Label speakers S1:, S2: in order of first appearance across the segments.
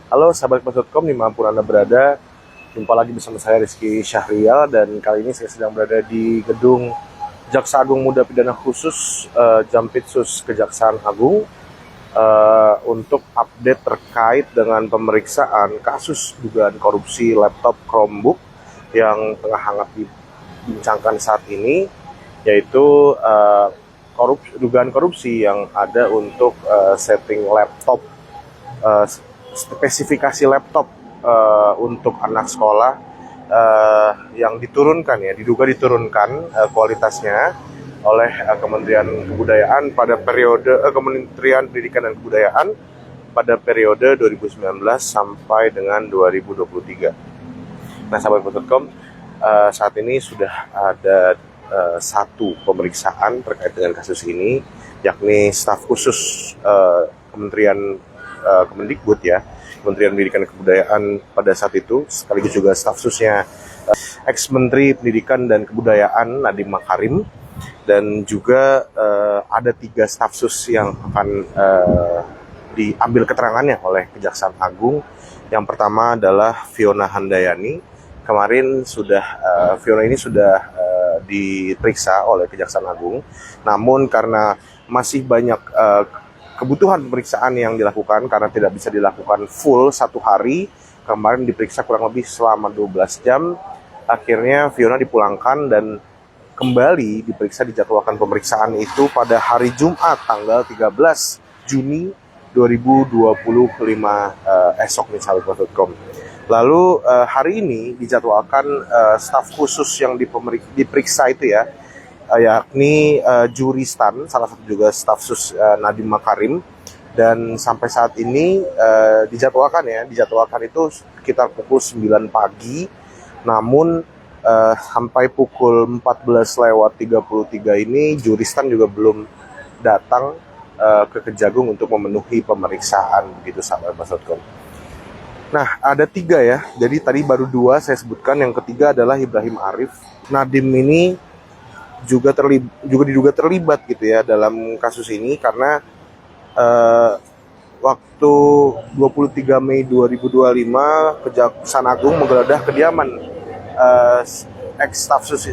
S1: Halo sahabat Kompas.com dimanapun Anda berada, jumpa lagi bersama saya Rizky Syahrial dan kali ini saya sedang berada di gedung Jaksa Agung Muda Pidana Khusus Jampitsus Kejaksaan Agung untuk update terkait dengan pemeriksaan kasus dugaan korupsi laptop Chromebook yang tengah hangat dibincangkan saat ini, yaitu dugaan korupsi yang ada untuk setting laptop, spesifikasi laptop untuk anak sekolah yang diduga diturunkan kualitasnya oleh Kementerian Kebudayaan pada periode Kementerian Pendidikan dan Kebudayaan pada periode 2019 sampai dengan 2023. Nah, sahabat Kompas.com, saat ini sudah ada satu pemeriksaan terkait dengan kasus ini, yakni staf khusus Kementerian Kemendikbud ya, Kementerian Pendidikan dan Kebudayaan pada saat itu, sekaligus juga staf khususnya ex-Menteri Pendidikan dan Kebudayaan Nadiem Makarim, dan juga ada 3 staf sus yang akan diambil keterangannya oleh Kejaksaan Agung. Yang pertama adalah Fiona Handayani. Kemarin Fiona ini sudah diperiksa oleh Kejaksaan Agung, namun karena masih banyak kebutuhan pemeriksaan yang dilakukan karena tidak bisa dilakukan full satu hari. Kemarin diperiksa kurang lebih selama 12 jam. Akhirnya Fiona dipulangkan dan kembali diperiksa, dijadwalkan pemeriksaan itu pada hari Jumat tanggal 13 Juni 2025 esok nih sahabat Kompas.com. Lalu hari ini dijadwalkan staf khusus yang diperiksa itu ya, yakni Juristan, salah satu juga staf sus Nadiem Makarim, dan sampai saat ini dijadwalkan itu sekitar pukul 9 pagi, namun sampai pukul 14:33 ini Juristan juga belum datang ke Kejagung untuk memenuhi pemeriksaan, begitu sahabat Kompas.com. Nah, ada 3 ya, jadi tadi baru 2 saya sebutkan, yang ketiga adalah Ibrahim Arif. Nadiem ini juga diduga terlibat gitu ya dalam kasus ini karena waktu 23 Mei 2025 Kejaksaan Agung menggeledah kediaman ex staf sus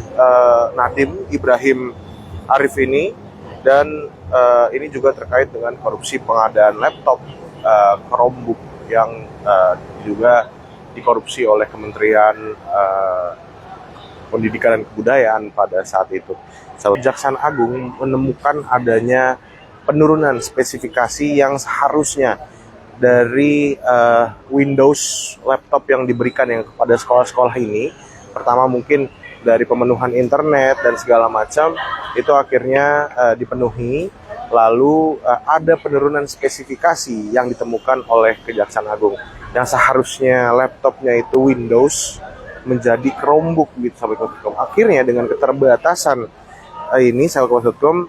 S1: Nadiem Ibrahim Arif ini, dan ini juga terkait dengan korupsi pengadaan laptop Chromebook yang juga dikorupsi oleh Kementerian Pendidikan dan Kebudayaan pada saat itu. Kejaksaan Agung menemukan adanya penurunan spesifikasi yang seharusnya dari Windows laptop yang diberikan yang kepada sekolah-sekolah ini. Pertama mungkin dari pemenuhan internet dan segala macam itu akhirnya dipenuhi. Lalu ada penurunan spesifikasi yang ditemukan oleh Kejaksaan Agung, yang seharusnya laptopnya itu Windows menjadi Chromebook gitu sahabat Kompas.com. Akhirnya dengan keterbatasan ini sahabat Kompas.com,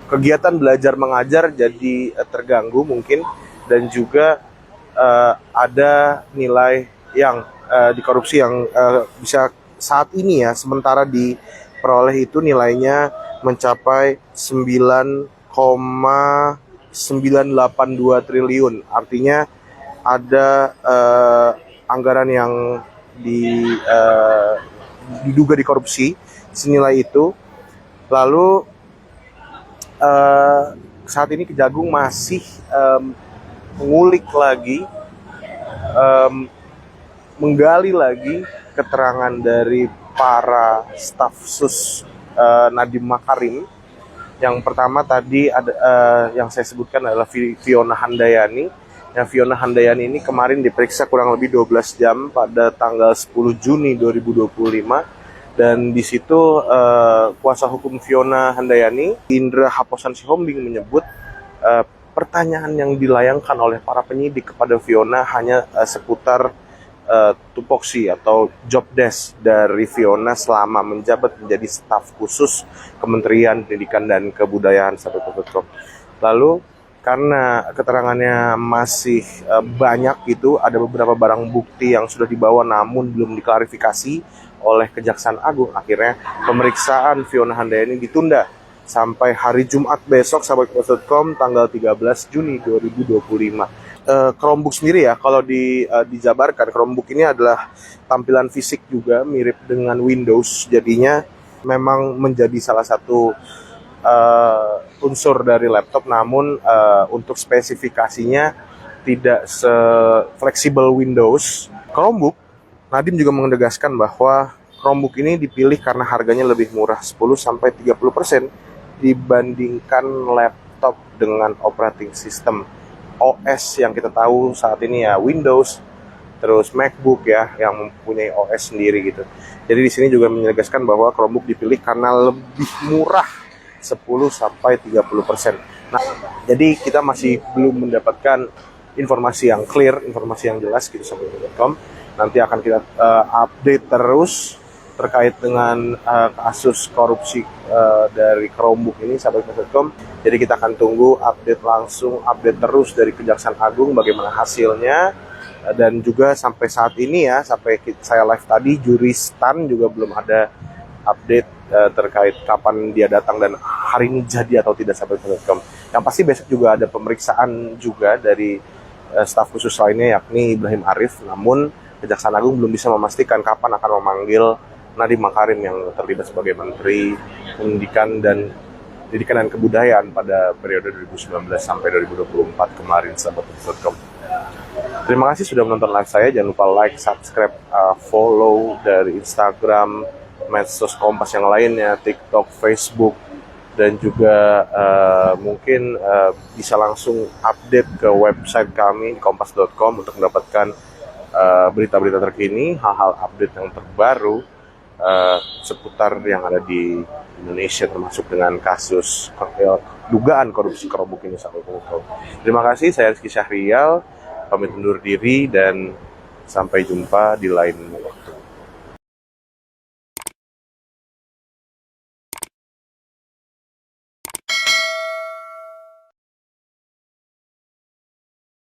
S1: kegiatan belajar mengajar jadi terganggu mungkin, dan juga ada nilai yang dikorupsi yang bisa saat ini ya sementara diperoleh itu nilainya mencapai 9,982 triliun. Artinya ada anggaran yang diduga dikorupsi senilai itu. Lalu saat ini Kejagung masih mengulik lagi, menggali lagi keterangan dari para staf sus Nadiem Makarim. Yang pertama tadi ada yang saya sebutkan adalah Fiona Handayani. Yang Fiona Handayani ini kemarin diperiksa kurang lebih 12 jam pada tanggal 10 Juni 2025, dan di situ kuasa hukum Fiona Handayani, Indra Haposan Sihombing, menyebut pertanyaan yang dilayangkan oleh para penyidik kepada Fiona hanya seputar tupoksi atau job desk dari Fiona selama menjabat menjadi staf khusus Kementerian Pendidikan dan Kebudayaan sahabat Kompas.com. Lalu karena keterangannya masih banyak gitu, ada beberapa barang bukti yang sudah dibawa namun belum diklarifikasi oleh Kejaksaan Agung. Akhirnya pemeriksaan Fiona Handayani ditunda sampai hari Jumat besok sahabatkompas.com tanggal 13 Juni 2025. Chromebook sendiri ya, kalau dijabarkan, Chromebook ini adalah tampilan fisik juga mirip dengan Windows, jadinya memang menjadi salah satu unsur dari laptop, namun untuk spesifikasinya tidak se-fleksibel Windows. Chromebook, Nadiem juga menegaskan bahwa Chromebook ini dipilih karena harganya lebih murah 10-30% dibandingkan laptop dengan operating system OS yang kita tahu saat ini ya Windows, terus MacBook ya yang mempunyai OS sendiri gitu. Jadi di sini juga menegaskan bahwa Chromebook dipilih karena lebih murah 10-30%. Nah, jadi kita masih belum mendapatkan informasi yang clear, informasi yang jelas gitu sahabat.com. Nanti akan kita update terus terkait dengan kasus korupsi dari Chromebook ini sahabat.com. Jadi kita akan tunggu update terus dari Kejaksaan Agung bagaimana hasilnya, dan juga sampai saat ini ya, sampai saya live tadi, juri STAN juga belum ada update terkait kapan dia datang dan hari ini jadi atau tidak sahabat.com. Yang pasti besok juga ada pemeriksaan juga dari staf khusus lainnya yakni Ibrahim Arif, namun Kejaksaan Agung belum bisa memastikan kapan akan memanggil Nadiem Makarim yang terlibat sebagai Menteri Pendidikan dan Kebudayaan pada periode 2019 sampai 2024 kemarin sahabat.com. Terima kasih sudah menonton live saya. Jangan lupa like, subscribe, follow dari Instagram, medsos Kompas yang lainnya, TikTok, Facebook, dan juga mungkin bisa langsung update ke website kami kompas.com untuk mendapatkan berita-berita terkini, hal-hal update yang terbaru seputar yang ada di Indonesia, termasuk dengan kasus dugaan korupsi Chromebook ini. Terima kasih, saya Rizky Syahrial pamit undur diri dan sampai jumpa di lain waktu.